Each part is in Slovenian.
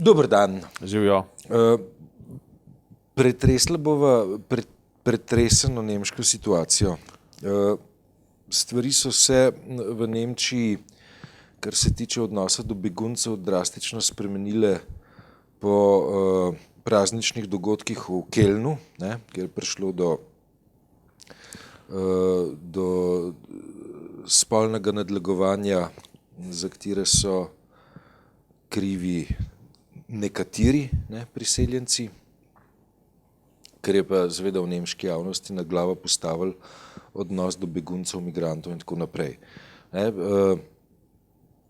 Dober dan. Živijo. Pretresla bova pretreseno nemško situacijo. Stvari so se v Nemčiji, kar se tiče odnosa do beguncev, drastično spremenile po prazničnih dogodkih v Kölnu, kjer je prišlo do spolnega nadlegovanja, za katere so krivi nekateri priseljenci, kar je pa seveda v nemški javnosti na glavo postavil odnos do beguncev, migrantov in tako naprej.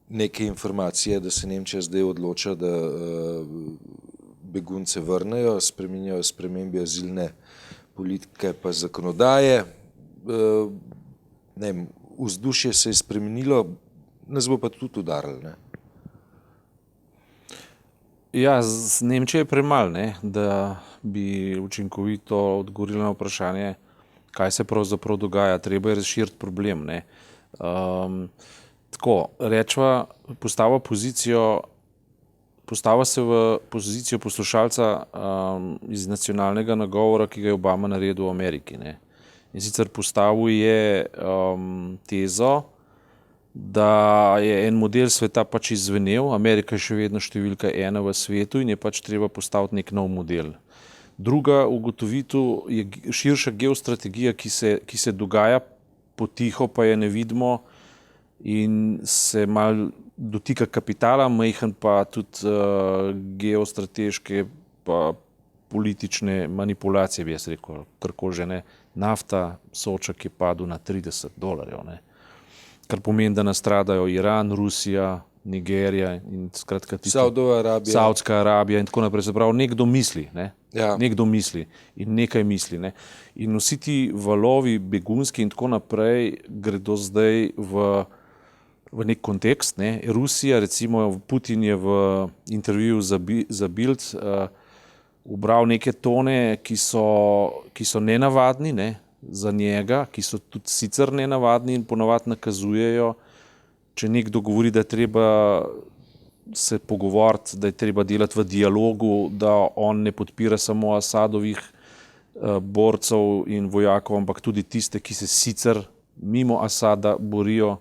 Neke informacije, da se Nemčija zdaj odloča, da begunce vrnejo, spreminjajo spremembe azilne politike pa zakonodaje. Vzdušje se je spremenilo, nas bo pa tudi udarilo. Ja, z Nemčije je premalo, da bi učinkovito odgovorili na vprašanje, kaj se pravzaprav dogaja. Treba je razširiti problem. Tako, rečva, postava se v pozicijo poslušalca iz nacionalnega nagovora, ki ga je Obama naredil v Ameriki. In sicer postavil je tezo, da je en model sveta pač izzvenel, Amerika je še vedno številka 1 v svetu in je pač treba postaviti nek nov model. Druga ugotovitev je širša geostrategija, ki se dogaja potiho, pa je ne vidimo in se malo dotika kapitala, majhen pa tudi geostrateške pa politične manipulacije, bi jaz rekel, karkoli že ne. Nafta, sodček je padel na $30, kar pomeni, da nastradajo Iran, Rusija, Nigerija in skratka Saudska Arabija in tako naprej. Se pravi, nekdo misli, nekdo misli in nekaj misli. In vsi ti valovi begunski in tako naprej gredo zdaj v nek kontekst. Rusija, recimo Putin je v intervjuju za Bild ubral neke tone, ki so nenavadni, za njega, ki so tudi sicer nenavadni in ponavadi nakazujejo, če nekdo govori, da je treba se pogovoriti, da je treba delati v dialogu, da on ne podpira samo Asadovih borcev in vojakov, ampak tudi tiste, ki se sicer mimo Asada borijo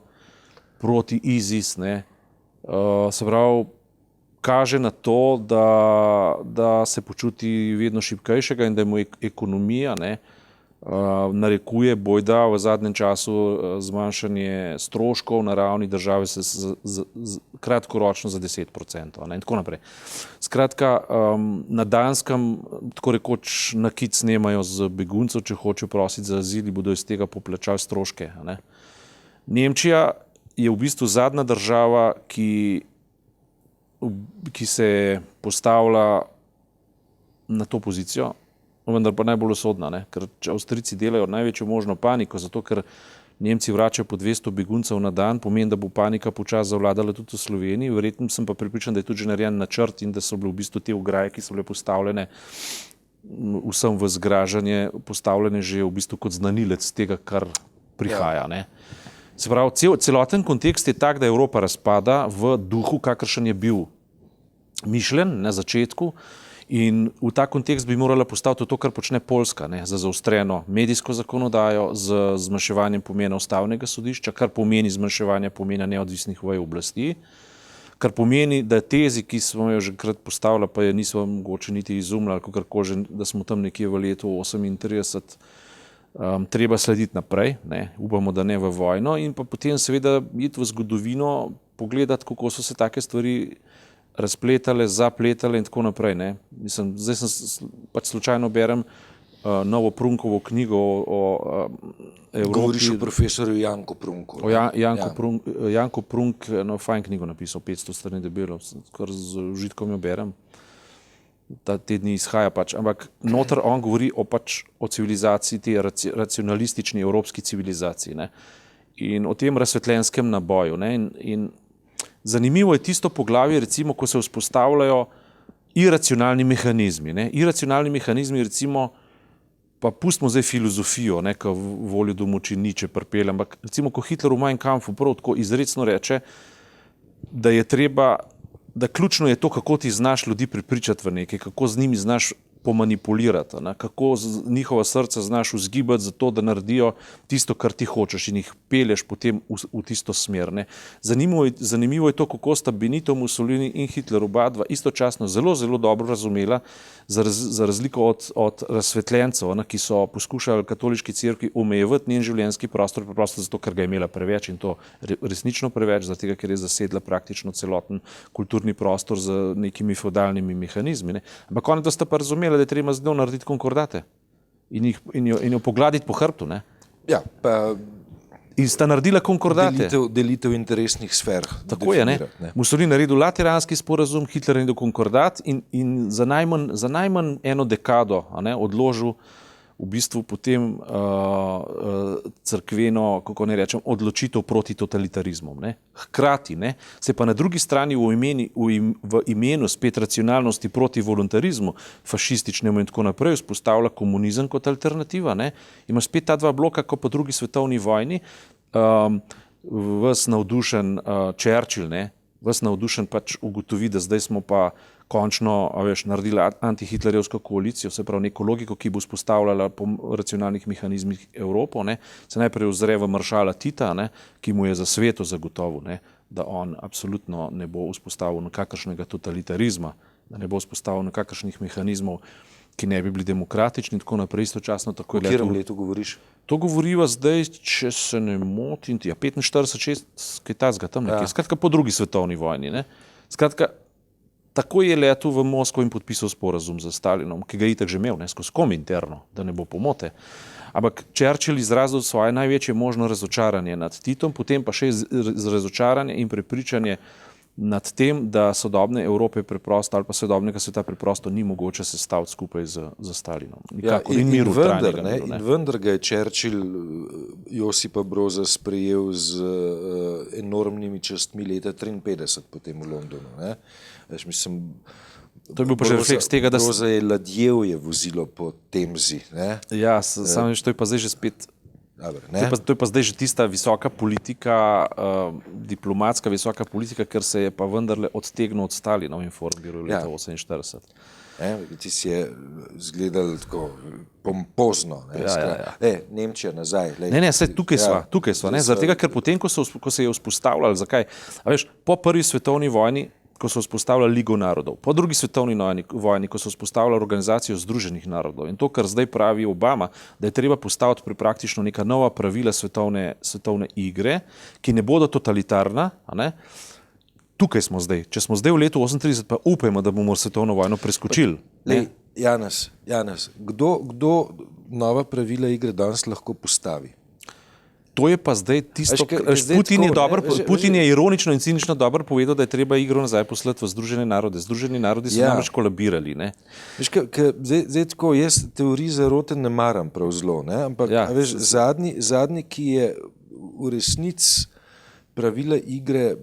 proti ISIS. Se pravi, kaže na to, da se počuti vedno šibkejšega in da mu ekonomija narekuje bojda v zadnjem času zmanjšanje stroškov na ravni države kratkoročno za 10% in tako naprej. Skratka, na Danskem tako rekoč na kic snemajo z beguncev, če hočejo prositi za azil, bodo iz tega poplačali stroške. Nemčija je v bistvu zadnja država, ki se postavlja na to pozicijo, vendar pa najbolj usodna, ker Avstrijci delajo največjo možno paniko, zato ker Nemci vračajo po 200 beguncev na dan, pomeni, da bo panika počasi zavladala tudi v Sloveniji. Verjetno sem pa prepričan, da je tudi že narejen načrt in da so bile v bistvu te ograje, ki so bile postavljene vsem v zgražanje, postavljene že v bistvu kot znanilec tega, kar prihaja. Se pravi, celoten kontekst je tak, da Evropa razpada v duhu, kakršen je bil mišljen na začetku, in v ta kontekst bi morala postaviti to, kar počne Poljska, za zaostreno medijsko zakonodajo, z zmanjševanjem pomena ustavnega sodišča, kar pomeni zmanjševanje pomena neodvisnih vej oblasti, kar pomeni, da tezi, ki smo jo že krat postavili, pa je nismo mogoče niti izumljali, kakorkoli, da smo tam nekje v letu 38, treba slediti naprej, upamo, da ne v vojno, in pa potem seveda iti v zgodovino, pogledati, kako so se take stvari razpletale, zapletale in tako naprej. Zdaj sem pač slučajno berem novo Prunkovo knjigo o Evropi. Govoriš o profesorju Janku Prunku. Janko Prunk, fajn knjigo napisal, 500 strani debelo, kar z užitkom jo berem. Te dni izhaja pač, ampak noter on govori o civilizaciji, te racionalistični evropski civilizaciji, in o tem razsvetljenskem naboju. In zanimivo je tisto poglavje, recimo, ko se vzpostavljajo iracionalni mehanizmi. Iracionalni mehanizmi, recimo, pa pustimo zdaj filozofijo, ko voljo do moči Nietzsche pripelje, ampak recimo, ko Hitler v Mein Kampfu prav tako izrecno reče, da je treba da ključno je to, kako ti znaš ljudi prepričati v nekaj, kako z njimi znaš pomanipulirati, ne? Kako njihova srca znaš vzgibati za to, da naredijo tisto, kar ti hočeš in jih pelješ potem v tisto smer. Ne? Zanimivo je to, kako sta Benito Mussolini in Hitler oba dva istočasno zelo, zelo dobro razumela, za razliko od razsvetljencev, ki so poskušali katoliški cerkvi omejevati njen življenjski prostor, preprosto zato, ker ga je imela preveč in to resnično preveč, zato ker je zasedla praktično celoten kulturni prostor z nekimi feudalnimi mehanizmi. Ne? Ampak oni da sta pa razumeli, da je treba z njo narediti konkordate in jo pogladiti po hrbtu. Ne? Ja, pa in sta naredila konkordate. Delitev interesnih sfer. Tako je, ne? Mussolini naredil lateranski sporazum, Hitler naredil konkordat in za najmanj eno dekado odložil v bistvu potem crkveno, kako ne rečem, odločitev proti totalitarizmom. Ne? Hkrati se pa na drugi strani v imenu spet racionalnosti proti voluntarizmu, fašističnemu in tako naprej, vzpostavlja komunizem kot alternativa. Ne? Ima spet ta dva bloka, kot po drugi svetovni vojni, vas navdušen Churchill, vas navdušen pač ugotovi, da zdaj smo pa končno naredili antihitlerjevsko koalicijo, se pravi neko logiko, ki bo vzpostavljala po racionalnih mehanizmih Evropo, se najprej ozre v maršala Tita, ki mu je za sveto zagotovil, da on absolutno ne bo vzpostavil nekakršnega totalitarizma, da ne bo vzpostavil nekakršnih mehanizmov, ki ne bi bili demokratični in tako naprej, istočasno tako je. V katerem letu govoriš? To govoriva zdaj, če se ne motim, 45, 6, kaj tazga tam nekje, skratka po drugi svetovni vojni. Skratka, tako je letel v Moskvo in podpisal sporazum z Stalinom, ki ga je itak že imel, skozi kominterno, da ne bo pomote. Ampak Churchill izrazil svoje največje možno razočaranje nad Titom, potem pa še razočaranje in prepričanje nad tem, da sodobne Evrope preprosto ali pa sodobnega sveta preprosto ni mogoče sestaviti skupaj z Stalinom. In vendar ga je Churchill Josipa Broza sprejel z enormnimi častmi leta 1953 potem v Londonu. Mislim, to je bil pa že refleks tega, da Broza je ladjevje vozilo po Temzi. Ja, samo to je pa zdaj že spet. To je pa zdaj že tista visoka politika, diplomatska visoka politika, ker se je pa vendarle odtegnil od Stalina v Informbiru leta 1948. Ti si je izgledal tako pompozno. Nemčija nazaj. Tukaj sva. Zaradi tega, ker potem, ko se je vzpostavljal, zakaj? A veš, po prvi svetovni vojni, ko so vzpostavljali Ligo narodov, po drugi svetovni vojni, ko so vzpostavljali Organizacijo združenih narodov in to, kar zdaj pravi Obama, da je treba postaviti praktično neka nova pravila svetovne igre, ki ne bodo totalitarna, tukaj smo zdaj. Če smo zdaj v letu 1938, pa upajmo, da bomo svetovno vojno preskočili. Janez, kdo nova pravila igre danes lahko postavi? To je pa zdaj tisto, Putin je ironično in cinično dobro povedal, da je treba igro nazaj poslati v Združene narode. Združeni narodi so namreč kolabirali. Zdaj tako, jaz teorij zarote ne maram prav zelo, ampak zadnji, ki je v resnici pravila igre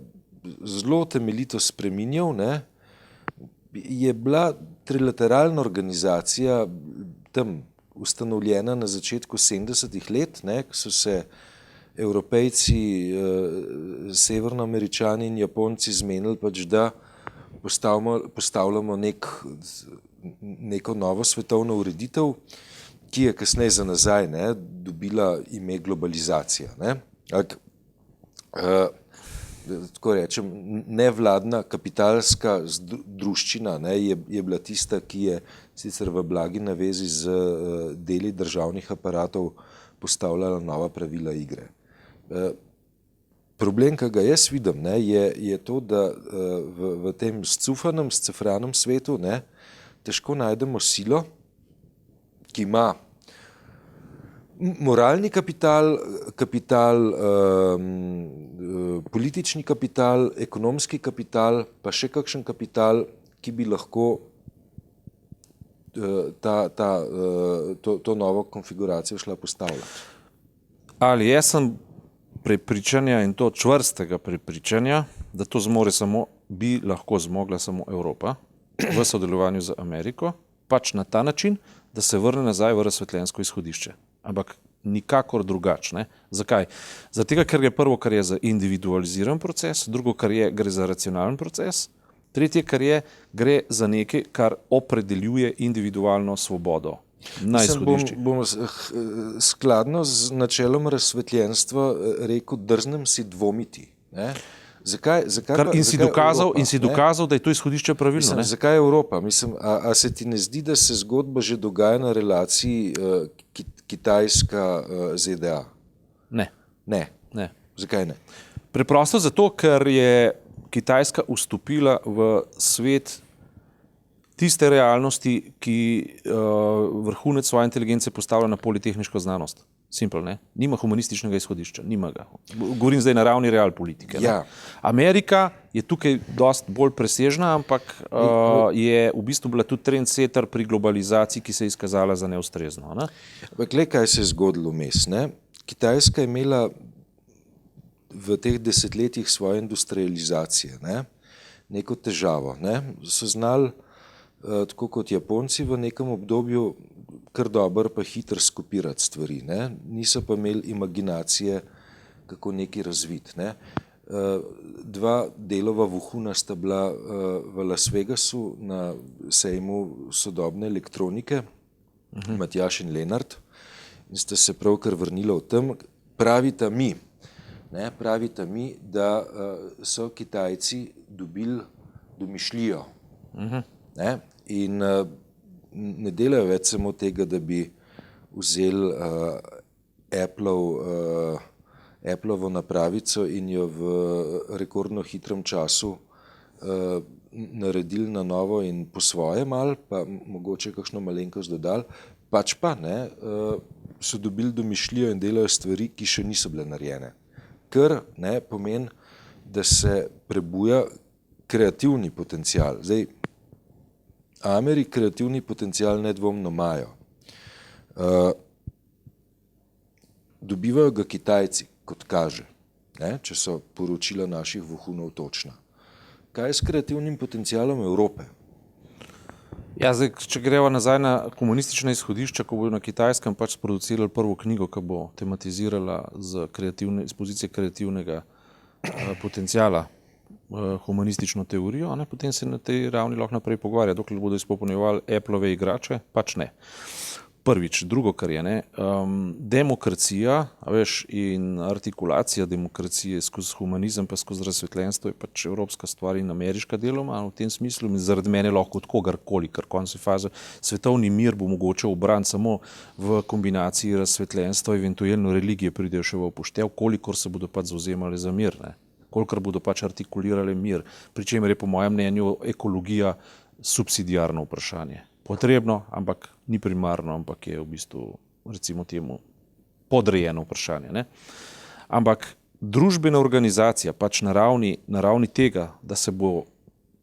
zelo temeljito spreminjal, je bila trilateralna organizacija tam ustanovljena na začetku 70-ih let, ko so se Evropejci, Severnoameričani in Japonci zmenili pač, da postavljamo neko novo svetovno ureditev, ki je kasneje za nazaj dobila ime globalizacija. Tako rečem, nevladna kapitalska druščina je bila tista, ki je sicer v blagi navezi z deli državnih aparatov postavljala nova pravila igre. Problem, ki ga jaz vidim, je to, da v tem scufanem, scefranem svetu težko najdemo silo, ki ima moralni kapital, politični kapital, ekonomski kapital, pa še kakšen kapital, ki bi lahko to novo konfiguracijo šla postavljati. Ali jaz sem prepričanja in to čvrstega prepričanja, da to bi lahko zmogla samo Evropa v sodelovanju z Ameriko, pač na ta način, da se vrne nazaj v razsvetljensko izhodišče. Ampak nikakor drugače. Zakaj? Zato, ker gre prvo, kar je za individualiziran proces, drugo, kar gre za racionalen proces, Tretje, kar je, gre za nekaj, kar opredeljuje individualno svobodo. Na izhodiščih. Bom skladno z načelom razsvetljenstva rekel, drznem si dvomiti. Ne? Zakaj Si dokazal, da je to izhodišče pravilno. Mislim, zakaj Evropa? Mislim, a se ti ne zdi, da se zgodba že dogaja na relaciji Kitajska-ZDA? Ne. Ne. Zakaj ne? Preprosto zato, ker je Kitajska vstopila v svet tiste realnosti, ki vrhunec svoje inteligence postavlja na politehniško znanost. Simple, ne? Nima humanističnega izhodišča, nima ga. Govorim zdaj na ravni realpolitike. Ja. Amerika je tukaj dosti bolj presežna, ampak je v bistvu bila tudi trendsetter pri globalizaciji, ki se je izkazala za neustrezno. Ne? Glej, kaj se je zgodilo vmes. Kitajska je imela v teh desetletjih svoje industrializacije neko težavo. So znali, tako kot Japonci, v nekem obdobju kar dobro pa hitro skopirati stvari. Niso pa imeli imaginacije, kako nekaj razviti. Dva delova vohuna sta bila v Las Vegasu na sejmu sodobne elektronike, Matjaž in Lenart, in sta se pravkar vrnila v tem. Pravita mi, da so Kitajci dobili domišljijo. In ne delajo več samo tega, da bi vzeli Appleovo napravico in jo v rekordno hitrem času naredili na novo in po svoje malo, pa mogoče kakšno malenkost dodali, pač pa so dobili domišljijo in delajo stvari, ki še niso bile narejene. Kar pomeni, da se prebuja kreativni potencial. Zdaj, Ameri kreativni potencial nedvomno imajo. Dobivajo ga Kitajci, kot kaže, če so poročila naših vohunov točna. Kaj je s kreativnim potencialom Evrope? Ja, zdaj, če greva nazaj na komunistična izhodišča, ko bodo na Kitajskem pač sproducirali prvo knjigo, ki bo tematizirala z pozicije kreativnega potenciala humanistično teorijo, potem se na tej ravni lahko naprej pogovarja, dokler bodo izpopolnjevali Appleove igrače, pač ne. Prvič, drugo, kar je, demokracija, in artikulacija demokracije skozi humanizem pa skozi razsvetljenstvo je pač evropska stvar in ameriška deloma, v tem smislu in zaradi mene lahko od kogarkoli, ker končni faze svetovni mir bo mogoče obraniti samo v kombinaciji razsvetljenstva, eventualno religije pridejo še v upoštev, kolikor se bodo pač zauzemali za mir, kolikor bodo pač artikulirali mir, pri čemer je po mojem mnenju ekologija subsidiarno vprašanje. Potrebno, ampak ni primarno, ampak je v bistvu, recimo temu, podrejeno vprašanje. Ampak družbena organizacija pač na ravni tega, da se bo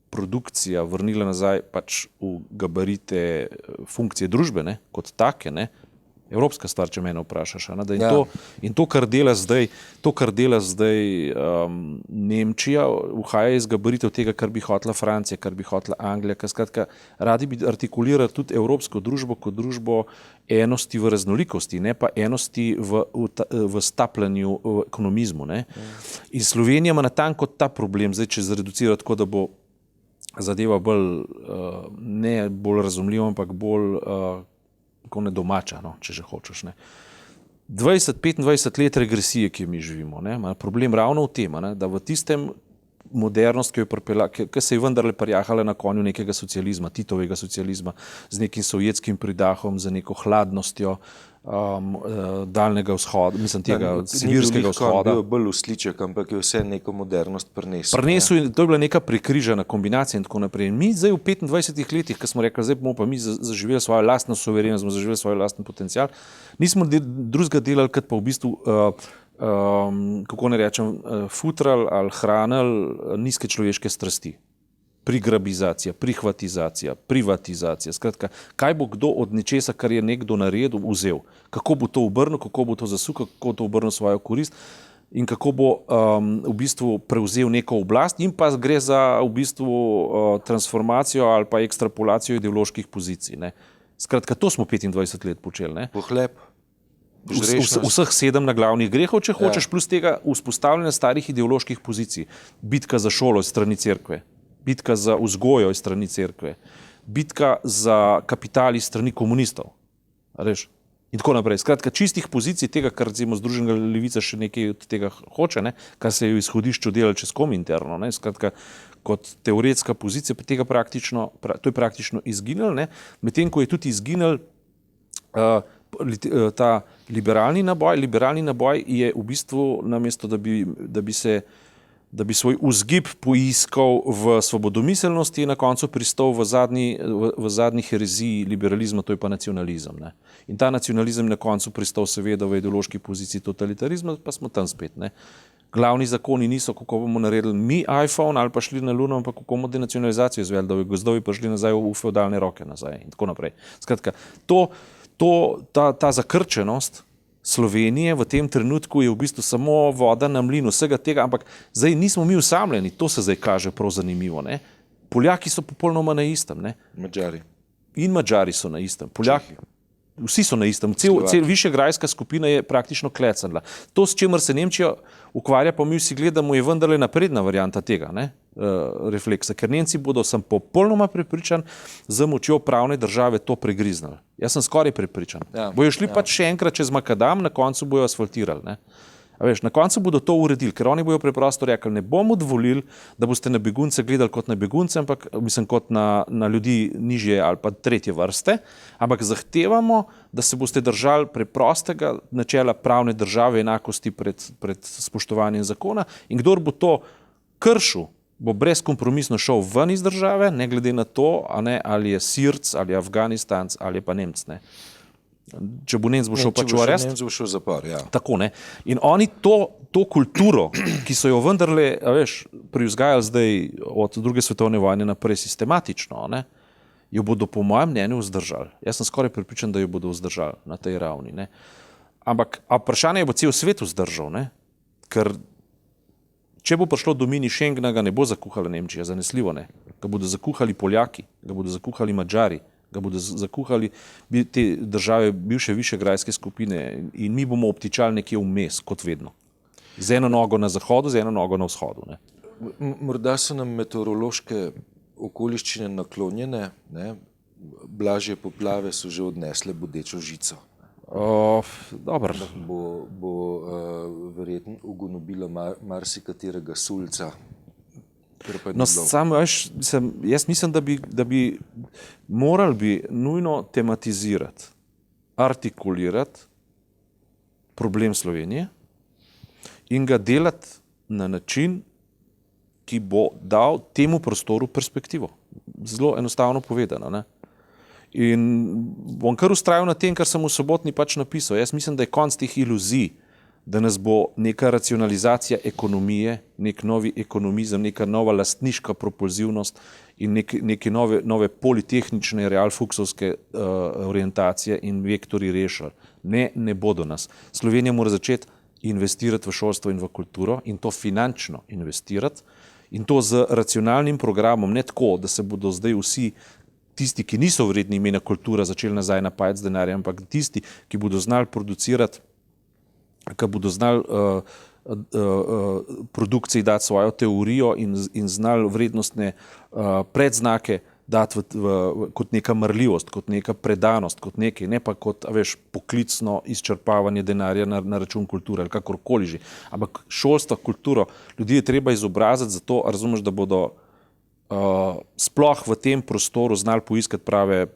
produkcija vrnila nazaj pač v gabarite funkcije družbe, kot take, evropska stvar, če mene vprašaš. To, kar dela zdaj Nemčija, uhaja iz gabaritev tega, kar bi hotela Francija, kar bi hotela Anglija, skratka, radi bi artikulirali tudi evropsko družbo kot družbo enosti v raznolikosti, ne pa enosti v stapljanju v ekonomizmu. In Slovenija ima natanko ta problem, zdaj, če zreducira tako, da bo zadeva ne bolj razumljiva, ampak bolj nedomača, če že hočeš. 20-25 let regresije, ki jo mi živimo, ima problem ravno v tem, da v tistem modernost, ki se je vendarle prijahala na konju nekega socializma, Titovega socializma, z nekim sovjetskim pridahom, z neko hladnostjo daljnega vzhoda, mislim tega sibirskega vzhoda. Ni bil bolj usliček, ampak je vse neko modernost prinesel. To je bila neka prekrižana kombinacija in tako naprej. In mi zdaj v 25 letih, ko smo rekli, zdaj bomo pa mi zaživeli svojo lastno suverenost, smo zaživeli svoj lasten potencial, nismo drugega delali, kot pa v bistvu kako ne rečem, futrali ali hranili nizke človeške strasti. Prigrabizacija, prihvatizacija, privatizacija. Skratka, kaj bo kdo od nečesa, kar je nekdo naredil, vzel? Kako bo to obrnil, kako bo to zasukal, kako bo to obrnil svojo korist in kako bo v bistvu prevzel neko oblast in pa gre za v bistvu transformacijo ali pa ekstrapolacijo ideoloških pozicij. Skratka, to smo 25 let počeli. Pohlep. Vseh 7 naglavnih grehov, če hočeš, plus tega vzpostavljanja starih ideoloških pozicij. Bitka za šolo iz strani cerkve. bitka za vzgojo iz strani cerkve, bitka za kapital iz strani komunistov. Reš? In tako naprej. Skratka, čistih pozicij tega, kar recimo Združenega levica še nekaj od tega hoče, ne? Kar se je v izhodišču delalo čez Kominterno, ne? Skratka, kot teoretska pozicija, tega to je praktično izginilo, ne? Medtem ko je tudi izginil ta liberalni naboj je v bistvu namesto, da bi svoj vzgib poiskal v svobodomiselnosti, je na koncu pristal v zadnji hereziji liberalizma, to je pa nacionalizem. Ne? In ta nacionalizem je na koncu pristal seveda v ideološki poziciji totalitarizma, pa smo tam spet. Ne? Glavni zakoni niso, kako bomo naredili mi iPhone ali pa šli na Luno, ampak kako bomo denacionalizacijo izvedli, da bi gozdovi prišli nazaj v feudalne roke nazaj in tako naprej. Skratka, ta zakrčenost Slovenije v tem trenutku je v bistvu samo voda na mlinu vsega tega, ampak zdaj nismo mi osamljeni, to se zdaj kaže prav zanimivo. Ne? Poljaki so popolnoma na istem. Ne? Madžari. In Madžari so na istem. Poljaki, vsi so na istem. Cel višegrajska skupina je praktično klecala. To, s čimer se Nemčija ukvarja, pa mi vsi gledamo, je vendarle napredna varianta tega refleksa, ker Nemci bodo, sem popolnoma prepričan, z močjo pravne države to pregriznali. Jaz sem skoraj prepričan. Bojo šli pač še enkrat čez makadam, na koncu bojo asfaltirali. Ne? A veš, na koncu bodo to uredili, ker oni bojo preprosto rekli, ne bomo dovolili, da boste na begunce gledali kot na begunce, ampak mislim kot na ljudi nižje ali pa tretje vrste, ampak zahtevamo, da se boste držali preprostega načela pravne države, enakosti pred spoštovanjem zakona, in kdor bo to kršil, bo brezkompromisno šel ven iz države, ne glede na to, ali je Sirc, ali je Afganistanc, ali je pa Nemc. Ne. Če bo Nemc, bo šel pač v arest. Nemc bo šel v zapor, ja. Tako, ne. In oni to kulturo, ki so jo vendarle, privzgajali zdaj od druge svetovne vojne naprej sistematično, ne, jo bodo po mojem mnenju vzdržali. Jaz sem skoraj prepričan, da jo bodo vzdržali na tej ravni. Ne. Ampak vprašanje je, bo cel svet vzdržal, ne, ker če bo prišlo do mini Schengena, ga ne bo zakuhala Nemčija, zanesljivo ne. Ga bodo zakuhali Poljaki, ga bodo zakuhali Madžari, ga bodo zakuhali te države bivše višegrajske skupine in mi bomo obtičali nekje vmes, kot vedno. Z eno nogo na zahodu, z eno nogo na vzhodu. Ne. Morda so nam meteorološke okoliščine naklonjene, ne? Blažje poplave so že odnesle bodečo žico. Dobro. Bo verjetno ugonobilo marsikaterega sulca. No, samo jaz mislim, da bi morali nujno tematizirati, artikulirati problem Slovenije in ga delati na način, ki bo dal temu prostoru perspektivo. Zelo enostavno povedano, ne? In bom kar vztrajal na tem, kar sem v sobotni pač napisal. Jaz mislim, da je konc teh iluzij, da nas bo neka racionalizacija ekonomije, nek novi ekonomizem, neka nova lastniška propulzivnost in neke nove politehnične realfuksovske orientacije in vektori rešili. Ne bodo nas. Slovenija mora začeti investirati v šolstvo in v kulturo in to finančno investirati in to z racionalnim programom, ne tako, da se bodo zdaj vsi tisti, ki niso vredni imena kultura, začeli nazaj napajati z denarjem, ampak tisti, ki bodo znali producirati, ki bodo znali produkciji dati svojo teorijo in znali vrednostne predznake dati kot neka marljivost, kot neka predanost, kot nekaj, ne pa kot poklicno izčrpavanje denarja na račun kulture ali kakorkoli že. Ampak šolstvo, kulturo, ljudi je treba izobraziti za to, razumeš, da bodo sploh v tem prostoru znali poiskati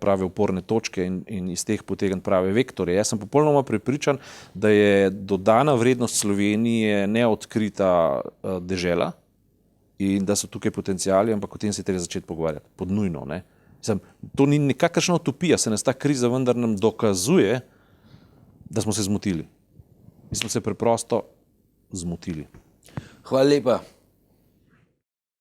prave uporne točke in iz teh potegniti prave vektore. Jaz sem popolnoma prepričan, da je dodana vrednost Slovenije neodkrita dežela in da so tukaj potenciali, ampak o tem se je treba začeti pogovarjati. Podnujno, ne. To ni nikakršna utopija, se nas ta kriza vendar nam dokazuje, da smo se zmotili. Mi smo se preprosto zmotili. Hvala lepa.